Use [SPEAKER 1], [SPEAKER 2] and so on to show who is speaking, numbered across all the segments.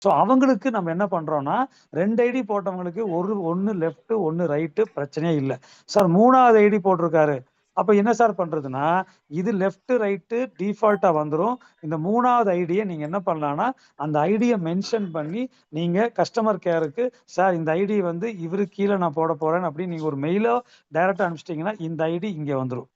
[SPEAKER 1] So அவங்களுக்கு நம்ம என்ன பண்றோம்னா 2 ஐடி போட்டவங்களுக்கு ஒன்னு லெஃப்ட் ஒன்னு ரைட்டு பிரச்சனையே இல்லை சார். 3வது ஐடி போட்டிருக்காரு, அப்ப என்ன சார் பண்றதுன்னா இது லெஃப்ட் ரைட்டு டிஃபால்ட்டா வந்துடும். இந்த 3வது ஐடியை நீங்க என்ன பண்ணலாம்னா அந்த ஐடியை மென்ஷன் பண்ணி நீங்க கஸ்டமர் கேருக்கு சார் இந்த ஐடி வந்து இவரு கீழே நான் போட போறேன் அப்படின்னு நீங்க ஒரு மெயிலோ டைரக்டா அனுப்பிச்சிட்டீங்கன்னா இந்த ஐடி இங்க வந்துடும்.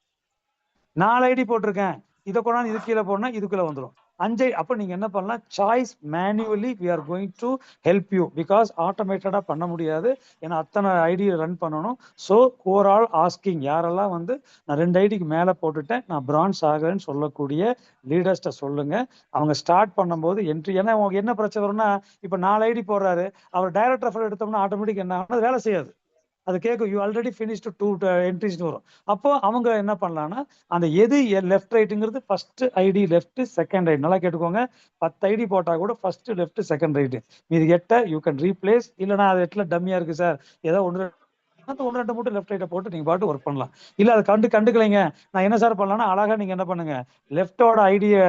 [SPEAKER 1] 4 ஐடி போட்டிருக்கேன், இதை கொண்டாந்து இது கீழே போனா இதுக்குள்ள வந்துடும். 5 அப்ப நீங்க என்ன பண்ணலாம், choice manually we are going to help you, because ஆட்டோமேட்டடா பண்ண முடியாது, ஏன்னா அத்தனை ஐடி ரன் பண்ணணும். ஸோ ஓவரால் ஆஸ்கிங் யாரெல்லாம் வந்து நான் 2 ஐடிக்கு மேல போட்டுட்டேன் நான் பிரான்ஸ் ஆகிறேன்னு சொல்லக்கூடிய லீடர்ஸ்ட சொல்லுங்க. அவங்க ஸ்டார்ட் பண்ணும்போது என்ட்ரி, ஏன்னா அவங்க என்ன பிரச்சனை வரும்னா இப்ப 4 ஐடி போடுறாரு, அவர் டைரக்ட் ரெஃபர் எடுத்தோம்னா ஆட்டோமேட்டிக் என்ன ஆகும், வேலை செய்யாது. அது கேட்கும் யூ ஆல்ரெடி ஃபினிஷ்டு 2 என்ட்ரிஸ்னு வரும். அப்போ அவங்க என்ன பண்ணலாம்னா அந்த எது லெஃப்ட் ரைட்டுங்கிறது first ID left second right நல்லா கேட்டுக்கோங்க. 10 ஐடி போட்டா கூட ஃபர்ஸ்ட் லெஃப்ட் செகண்ட் ரைட்டு, மீது 8 யூ கேன் ரீப்ளேஸ். இல்லைனா அது 8 டம்மியா இருக்கு சார், ஏதோ ஒன்று அந்த 1-2 மட்டும் லெஃப்ட் ரைட்டை போட்டு நீங்க பாட்டு ஒர்க் பண்ணலாம். இல்ல அதை கண்டுக்கலைங்க, நான் என்ன சார் பண்ணலாம்னா அழகா நீங்க என்ன பண்ணுங்க, லெஃப்டோட ஐடியை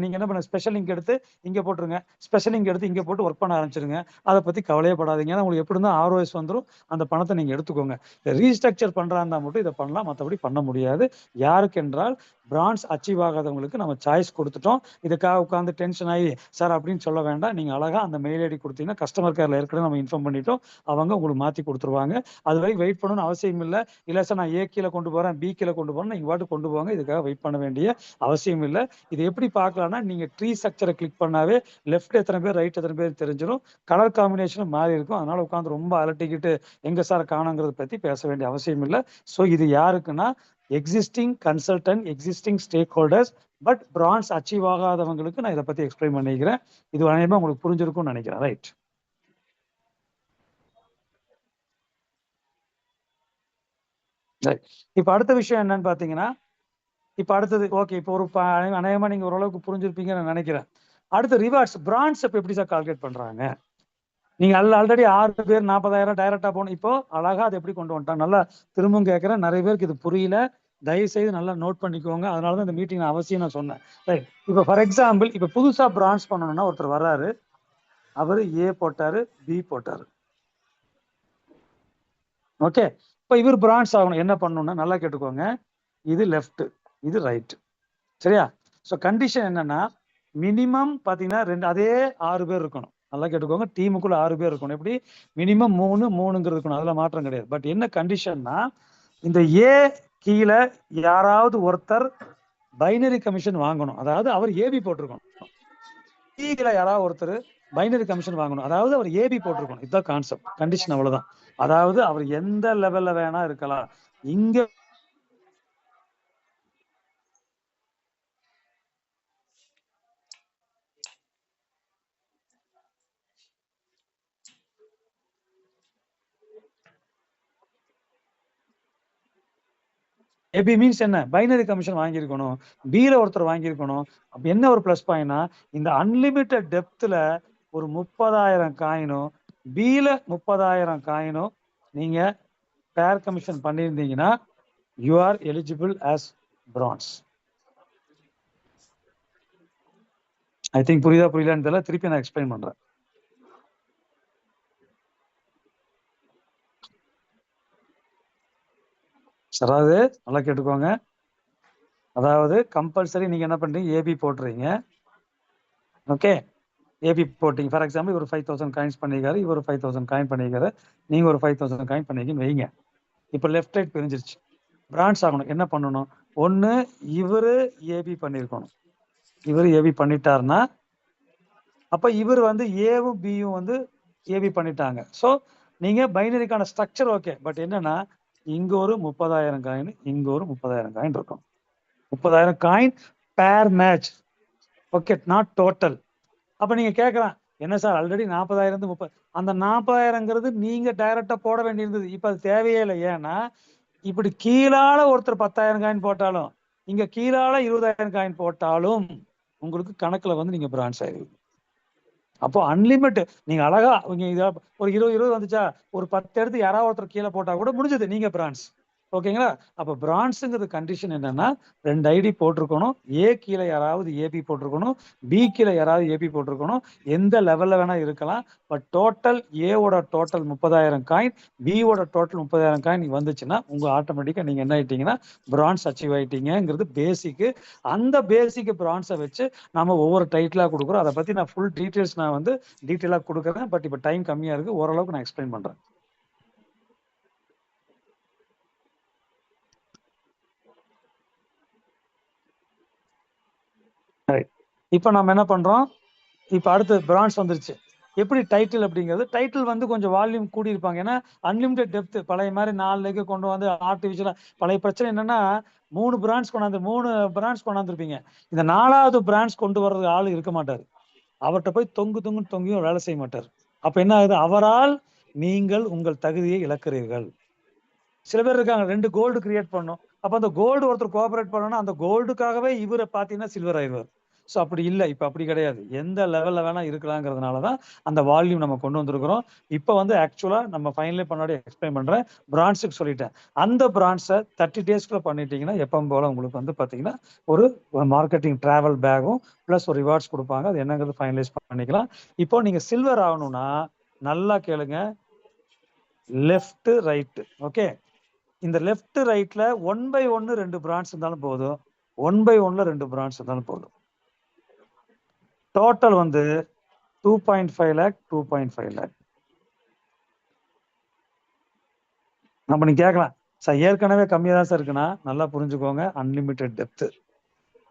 [SPEAKER 1] நீங்க என்ன பண்ண ஸ்பெஷல் லிங்க் எடுத்து இங்க போட்டுருங்க, ஸ்பெஷல் லிங்க் எடுத்து இங்க போட்டு ஒர்க் பண்ண ஆரம்பிச்சிருங்க. அதை பத்தி கவலையே படாதீங்க, ஏன்னா உங்களுக்கு எப்படி இருந்தா ஆர்ஓஎஸ் வந்துடும், அந்த பணத்தை நீங்க எடுத்துக்கோங்க. ரீஸ்ட்ரக்சர் பண்றா இருந்தா மட்டும் இதை பண்ணலாம், மற்றபடி பண்ண முடியாது. யாருக்கு என்றால் பிரான்ஸ் அச்சீவ் ஆகாதவங்களுக்கு நம்ம சாய்ஸ் கொடுத்துட்டோம். இதுக்காக உட்காந்து டென்ஷன் ஆகி சார் அப்படின்னு சொல்ல வேண்டாம். நீங்க அழகா அந்த மெயில் ஐடி கொடுத்தீங்கன்னா கஸ்டமர் கேர்ல ஏற்கனவே நம்ம இன்ஃபார்ம் பண்ணிட்டோம், அவங்க உங்களுக்கு மாத்தி கொடுத்துருவாங்க. அது வரைக்கும் வெயிட் பண்ணணும்னு அவசியம் இல்லை. இல்லை சார் நான் ஏ கீழே கொண்டு போறேன் பி கீழே கொண்டு போறேன், நீங்க பாட்டு கொண்டு போவாங்க, இதுக்காக வெயிட் பண்ண வேண்டிய அவசியம் இல்லை. இது எப்படி பார்க்கலாம்னா நீங்க ட்ரீ ஸ்ட்ரக்சரை கிளிக் பண்ணாவே லெஃப்ட் எத்தனை பேர் ரைட் எத்தனை பேர் தெரிஞ்சிடும், கலர் காம்பினேஷனும் மாறி இருக்கும். அதனால உட்காந்து ரொம்ப அலட்டிக்கிட்டு எங்க சார் காணுங்கிறத பத்தி பேச வேண்டிய அவசியம் இல்லை. ஸோ இது யாருக்குன்னா existing consultant, existing stakeholders, but franchise achieve ஆகாதவங்களுக்கு நான் இதை பத்தி எக்ஸ்பிளைன் பண்ணிக்கிறேன். இது அநேகமா உங்களுக்கு புரிஞ்சிருக்கும்னு நினைக்கிறேன். ரைட். இப்ப அடுத்த விஷயம் என்னன்னு பாத்தீங்கன்னா, இப்ப அடுத்தது ஓகே, இப்போ ஒரு அநேகமா நீங்க ஓரளவுக்கு புரிஞ்சிருப்பீங்கன்னு நான் நினைக்கிறேன். அடுத்து ரிவார்ட்ஸ் பிரான்ஸ் எப்படி சார் கால்குலேட் பண்றாங்க? நீங்க ஆல்ரெடி 6 பேர் 40,000 டைரக்டா போகணும், இப்போ அழகா அதை எப்படி கொண்டு வந்துட்டாங்க. நல்லா திரும்பவும் கேட்கறேன், நிறைய பேருக்கு இது புரியல, தயவு செய்து நல்லா நோட் பண்ணிக்கோங்க. அதனாலதான் இந்த மீட்டிங் அவசியம் நான் சொன்னேன். ரைட். இப்போ ஃபார் எக்ஸாம்பிள் இப்ப புதுசா பிரான்ச் பண்ணணும்னா ஒருத்தர் வர்றாரு, அவரு ஏ போட்டாரு பி போட்டாரு, ஓகே. இப்ப இவர் பிரான்ச் ஆகணும், என்ன பண்ணணும்னா நல்லா கேட்டுக்கோங்க, இது லெஃப்ட் இது ரைட், சரியா? ஸோ கண்டிஷன் என்னன்னா மினிமம் பாத்தீங்கன்னா அதே 6 பேர் இருக்கணும். நல்லா கேட்டுக்கோங்க, டீமுக்குள்ள 6 பேர் இருக்கணும். எப்படி? மினிமம் 3 இருக்கணும், அதுல மாற்றம் கிடையாது. பட் என்ன கண்டிஷன்னா இந்த ஏ கீழே யாராவது ஒருத்தர் பைனரி கமிஷன் வாங்கணும், அதாவது அவர் ஏபி போட்டிருக்கணும். கீழே யாராவது ஒருத்தர் பைனரி கமிஷன் வாங்கணும், அதாவது அவர் ஏபி போட்டிருக்கணும். இதுதான் கான்செப்ட், கண்டிஷன் அவ்வளவுதான். அதாவது அவர் எந்த லெவல்ல வேணா இருக்கலாம். இங்க ஏபி மீன்ஸ் என்ன, பைனரி கமிஷன் வாங்கியிருக்கணும், பில ஒருத்தர் வாங்கியிருக்கணும். அப்ப என்ன ஒரு பிளஸ் பாயிண்ட்னா இந்த அன்லிமிட்டட் டெப்த்ல ஒரு 30,000 காயினும் பில 30,000 காயினும் நீங்க பேர் கமிஷன் பண்ணியிருந்தீங்கன்னா you are eligible as franchise. I think புரியலான்னு தெரியல, திருப்பி நான் எக்ஸ்பிளைன் பண்றேன். அதாவது நல்லா கேட்டுக்கோங்க, அதாவது கம்பல்சரி நீங்க என்ன பண்றீங்க, ஏபி போட்டுறீங்க, ஓகே. ஏபி போட்டீங்க, ஃபார் எக்ஸாம்பிள் ஒரு 5,000 காயின்ஸ் பண்ணிருக்காரு, இவர் ஒரு 5,000 காயின் பண்ணிருக்காரு, நீங்க ஒரு 5,000 காயின் பண்ணிருக்கீங்கன்னு வைங்க. இப்ப லெஃப்ட் ரைட் பிரிஞ்சிருச்சு, பிரான்ச் ஆகணும், என்ன பண்ணணும், ஒண்ணு இவரு ஏபி பண்ணிருக்கணும். இவரு ஏபி பண்ணிட்டாருன்னா அப்ப இவர் வந்து ஏவும் பியும் வந்து ஏபி பண்ணிட்டாங்க. ஸோ நீங்க பைனரிக்கான ஸ்ட்ரக்சர் ஓகே, பட் என்னன்னா இங்க ஒரு 30,000 காயின், இங்க ஒரு 30,000 காயின் இருக்கும். 30,000 காயின் பேர் மேட்ச், ஓகே, நாட் டோட்டல். அப்ப நீங்க கேட்கலாம், என்ன சார் ஆல்ரெடி 40,000 30, அந்த 40,000ங்கிறது நீங்க டைரக்டா போட வேண்டியிருந்தது, இப்ப அது தேவையே இல்லை. ஏன்னா இப்படி கீழால ஒருத்தர் 10,000 காயின் போட்டாலும் இங்க கீழால 20,000 காயின் போட்டாலும் உங்களுக்கு கணக்குல வந்து நீங்க பிரான்ச் ஆயிருவீங்க. அப்போ அன்லிமிட் நீங்க அழகா ஒரு 20 வந்துச்சா, ஒரு 10 எடுத்து யாராவது ஒருத்தர் கீழே போட்டா கூட முடிஞ்சது, நீங்க பிரான்ஸ். ஓகேங்களா? அப்ப பிரான்ஸுங்கிறது கண்டிஷன் என்னன்னா 2 ஐடி போட்டிருக்கணும். ஏ கீழே யாராவது ஏபி போட்டிருக்கணும். பி கீழே யாராவது ஏபி போட்டிருக்கணும். எந்த லெவல்ல வேணா இருக்கலாம். பட் டோட்டல் ஏவோட டோட்டல் 30,000 காயின், பியோட டோட்டல் 30,000 காயின் வந்துச்சுன்னா உங்க ஆட்டோமேட்டிக்கா நீங்க என்ன ஆயிட்டீங்கன்னா பிரான்ஸ் அச்சீவ் ஆயிட்டீங்கிறது பேசிக். அந்த பேசிக் பிரான்ஸை வச்சு நம்ம ஒவ்வொரு டைட்டிலா கொடுக்குறோம். அதை பத்தி நான் ஃபுல் டீடைல்ஸ் நான் வந்து டீடைலா கொடுக்குறேன். பட் இப்போ டைம் கம்மியா இருக்கு, ஓரளவுக்கு நான் எக்ஸ்பிளைன் பண்றேன். இப்ப நம்ம என்ன பண்றோம், இப்ப அடுத்து பிரான்ஸ் வந்துருச்சு. எப்படி டைட்டில் அப்படிங்கிறது, டைட்டில் வந்து கொஞ்சம் வால்யூம் கூடி இருப்பாங்க. ஏன்னா அன்லிமிடெட் டெப்த், பழைய மாதிரி 4 லெக் கொண்டு வந்து ஆர்டிபிஷியலா. பழைய பிரச்சனை என்னன்னா 3 பிரான்ச் கொண்டாந்துருப்பீங்க. இந்த 4வது பிரான்ச் கொண்டு வர்றது ஆளு இருக்க மாட்டாரு. அவர்கிட்ட போய் தொங்கியும் வேலை செய்ய மாட்டார். அப்ப என்ன ஆகுது, அவரால் நீங்கள் உங்கள் தகுதியை இழக்கிறீர்கள். சில பேர் இருக்காங்க 2 கோல்டு கிரியேட் பண்ணும். அப்ப அந்த கோல்டு ஒருத்தர் கோஆபரேட் பண்ணணும், அந்த கோல்டுக்காகவே இவரை பாத்தீங்கன்னா சில்வர் ஆயிடுவார். ஸோ அப்படி இல்லை, இப்ப அப்படி கிடையாது. எந்த லெவல்ல வேணா இருக்கலாங்கிறதுனாலதான் அந்த வால்யூம் நம்ம கொண்டு வந்திருக்கிறோம். இப்ப வந்து ஆக்சுவலா நம்ம ஃபைனலே பண்ணாடி எக்ஸ்பிளைன் பண்றேன். பிரான்ஸுக்கு சொல்லிட்டேன். அந்த பிரான்ஸை 30 டேஸ்க்குள்ள பண்ணிட்டீங்கன்னா எப்பவும் போல உங்களுக்கு வந்து பாத்தீங்கன்னா ஒரு மார்க்கெட்டிங் டிராவல் பேக்கும் பிளஸ் ஒரு ரிவார்ட்ஸ் கொடுப்பாங்க. அது என்னங்கிறது ஃபைனலைஸ் பண்ணிக்கலாம். இப்போ நீங்க சில்வர் ஆகணும்னா நல்லா கேளுங்க, லெஃப்ட் ரைட். ஓகே, இந்த லெஃப்ட் ரைட்ல 1 by 1 2 பிரான்ச் இருந்தாலும் போதும், 1 by 1ல 2 பிரான்ச் இருந்தாலும் போதும். டோட்டல் வந்து 2.5 lakh 2.5 lakh. நம்ம நீங்க கேட்கலாம், சார் ஏற்கனவே கம்மியா தான் சார் இருக்குன்னா நல்லா புரிஞ்சுக்கோங்க. அன்லிமிட்டெட் டெப்த்,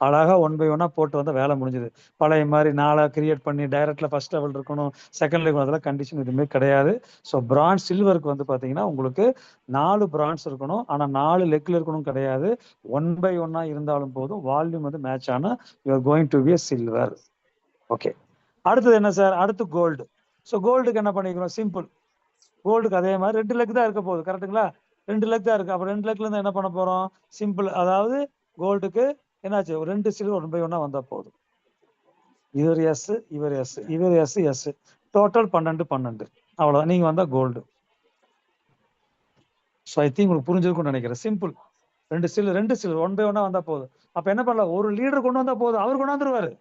[SPEAKER 1] அழகா 1 by 1 போட்டு வந்தா வேலை முடிஞ்சது. பழைய மாதிரி 4 கிரியேட் பண்ணி டைரக்ட்ல ஃபர்ஸ்ட் லெவல் இருக்கணும், செகண்ட் லெவல், அதெல்லாம் கண்டிஷன் எதுவுமே கிடையாது. ஸோ பிரான்ஸ் சில்வருக்கு வந்து பாத்தீங்கன்னா உங்களுக்கு 4 பிரான்ஸ் இருக்கணும். ஆனா 4 லெக்ல இருக்கணும் கிடையாது. 1 by 1 இருந்தாலும் போதும், வால்யூம் வந்து மேட்ச் ஆனா you are going to be a silver. Okay, அடுத்தது என்ன சார், அடுத்து கோல்டு. ஸோ கோல்டுக்கு என்ன பண்ணிக்கிறோம், சிம்பிள். கோல்டுக்கு அதே மாதிரி 2 லெக் தான் இருக்க போகுது, கரெக்டுங்களா? 2 லெக் தான் இருக்கு. அப்ப 2 லெக்ல இருந்து என்ன பண்ண போறோம், சிம்பிள். அதாவது கோல்டுக்கு என்னாச்சு, ஒரு 2 சில்வர் 1 by 1 வந்தா போதும். இவர் எஸ், இவர் எஸ், இவர் எஸ், எஸ், டோட்டல் 12 அவ்வளவுதான். நீங்க வந்தா கோல்டு. ஸோ ஐ திங்க் உங்களுக்கு புரிஞ்சிருக்கும்னு நினைக்கிறேன். சிம்பிள். 2 சில்வர் 1 by 1 வந்தா போதும். அப்ப என்ன பண்ணலாம், ஒரு லீடர் கொண்டு வந்தா போதும், அவர் கொண்டாந்துருவாரு.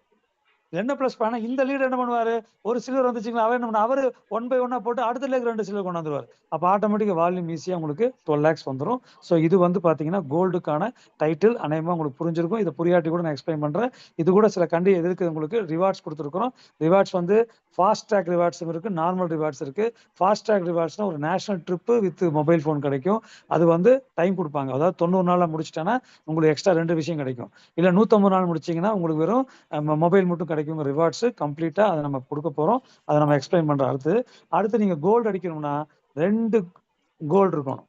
[SPEAKER 1] என்ன பிளஸ் பண்ண, இந்த லீடர் என்ன பண்ணுவாரு, ஒரு சில்வர் வந்துச்சுங்களா, அவர் என்ன பண்ண, அவரு 1 by 1 போட்டு அடுத்த லேக் 2 சில்வர் கொண்டாந்துருவாரு. அப்ப ஆட்டோமேட்டிக்கா வால்யூம் ஈஸியா உங்களுக்கு 12 lakhs வந்துடும். ஸோ இது வந்து பாத்தீங்கன்னா கோல்டுக்கான டைட்டில். அநேகமா உங்களுக்கு புரிஞ்சிருக்கும். இதை புரியாட்டி கூட நான் எக்ஸ்பிளைன் பண்றேன். இது கூட சில எதிர்க்கு உங்களுக்கு ரிவார்ட்ஸ் கொடுத்துருக்கிறோம். ரிவார்ட்ஸ் வந்து ஃபாஸ்ட் ட்ராக் ரிவார்ட்ஸ் இருக்கு, நார்மல் ரிவார்ட்ஸ் இருக்கு. ஃபாஸ்ட் ட்ராக் ரிவார்ட்ஸ்னா ஒரு national trip with mobile phone கிடைக்கும். அது வந்து டைம் கொடுப்பாங்க. அதாவது 90 நாள்ல முடிச்சிட்டேன்னா உங்களுக்கு எக்ஸ்ட்ரா 2 விஷயம் கிடைக்கும். இல்ல 150 நாள் முடிச்சீங்கன்னா உங்களுக்கு வெறும் மொபைல் மட்டும் கிடைக்கும். ரிவார்ட்ஸ் கம்ப்ளீட்டா அதை நம்ம கொடுக்க போறோம். அதை நம்ம எக்ஸ்பிளைன் பண்றோம். அடுத்து நீங்க கோல்டு அடிக்கணும்னா 2 கோல்டு இருக்கணும்,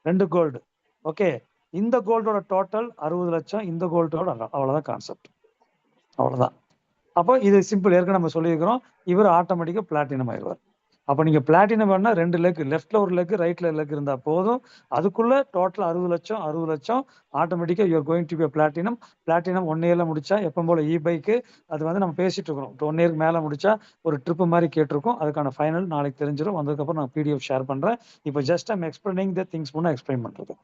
[SPEAKER 1] 2 கோல்டு. ஓகே, இந்த கோல்டோட டோட்டல் 60 லட்சம், இந்த கோல்டோட அவ்வளவுதான் கான்செப்ட், அவ்வளவுதான். அப்போ இது சிம்பிள், ஏற்கனவே நம்ம சொல்லியிருக்கிறோம். இவர் ஆட்டோமேட்டிக்கா பிளாட்டினம் ஆயிடுவார். அப்ப நீங்க பிளாட்டினம் பண்ணா 2 லெக், லெஃப்ட்ல ஒரு லெக் ரைட்ல லெக் இருந்தா போதும். அதுக்குள்ள டோட்டல் 60 லட்சம் ஆட்டோமேட்டிக்கா you are going to be platinum. Platinum 1 இயர்ல முடிச்சா எப்பவும் போல பைக்கு அது வந்து நம்ம பேசிட்டு இருக்கிறோம். 1 இயருக்கு மேல முடிச்சா ஒரு ட்ரிப் மாதிரி கேட்டிருக்கோம். அதுக்கான ஃபைனல் நாளைக்கு தெரிஞ்சிடும். வந்ததுக்கப்புறம் நான் பிடிஎஃப் ஷேர் பண்றேன். இப்போ just I'm explaining the things முன்ன எக்ஸ்பிளைன் பண்றது.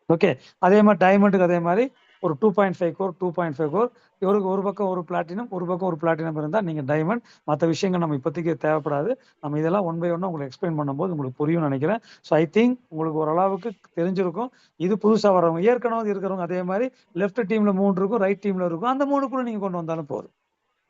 [SPEAKER 1] ஓகே, அதே மாதிரி டைமண்டுக்கு அதே மாதிரி ஒரு 2.5 crore 2.5 crore இவருக்கு ஒரு பக்கம் ஒரு பிளாட்டினம், ஒரு பக்கம் ஒரு பிளாட்டினம் இருந்தா நீங்க டைமண்ட். மற்ற விஷயங்கள் நம்ம இப்போதைக்கு தேவைப்படாது. நம்ம இதெல்லாம் 1 by 1 உங்களுக்கு எக்ஸ்பிளைன் பண்ணும்போது உங்களுக்கு புரியும்னு நினைக்கிறேன். ஸோ ஐ திங்க் உங்களுக்கு ஓரளவுக்கு தெரிஞ்சிருக்கும். இது புதுசா வரவங்க, ஏற்கனவே இருக்கிறவங்க அதே மாதிரி லெஃப்ட் டீம்ல 3 இருக்கும், ரைட் டீம்ல இருக்கும். அந்த 3க்குள்ள நீங்க கொண்டு வந்தாலும் போதும்.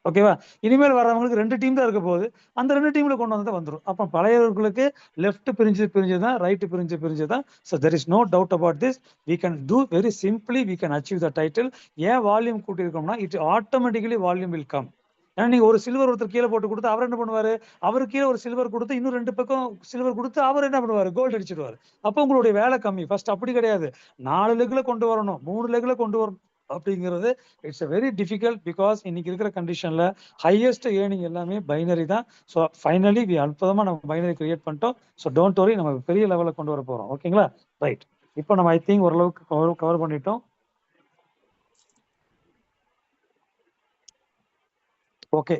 [SPEAKER 1] ஓகேவா? இனிமேல் வர்றவங்களுக்கு 2 டீம் தான் இருக்க போகுது. அந்த 2 டீம்ல கொண்டு வந்தா வந்துரும். அப்ப பழையவர்களுக்கு லெஃப்ட் பிரிஞ்சு தான், ரைட் பிரிஞ்சு தான். So there is no doubt about this. We can do very simply, we can achieve the title. ஏன் வால்யூம் கூட்டியிருக்கோம்னா it automatically volume will come. ஏன்னா நீங்க ஒரு சில்வர் ஒருத்தர் கீழே போட்டு கொடுத்து அவர் என்ன பண்ணுவாரு, அவரு கீழே ஒரு சில்வர் கொடுத்து இன்னும் 2 பக்கம் சில்வர் கொடுத்து அவர் என்ன பண்ணுவாரு, கோல்டு அடிச்சிடுவாரு. அப்போ உங்களுடைய வேலை கம்மி. ஃபர்ஸ்ட் அப்படி கிடையாது, 4 லெக்ல கொண்டு வரணும், 3 லெக்ல கொண்டு வரணும் அப்படிங்கிறது இட்ஸ் வெரி டிஃபிகல்ட். பிகாஸ் இன்னைக்கு இருக்கிற கண்டிஷன்ல ஹையஸ்ட் ஏர்னிங் எல்லாமே பைனரி தான். ஸோ ஃபைனலி அற்புதமா நம்ம பைனரி கிரியேட் பண்ணிட்டோம். ஸோ டோன்ட் வரி, நம்ம பெரிய லெவலில் கொண்டு வர போறோம். ஓகேங்களா? ரைட், இப்போ நம்ம ஐ திங்க் ஓரளவுக்கு கவர் பண்ணிட்டோம். ஓகே,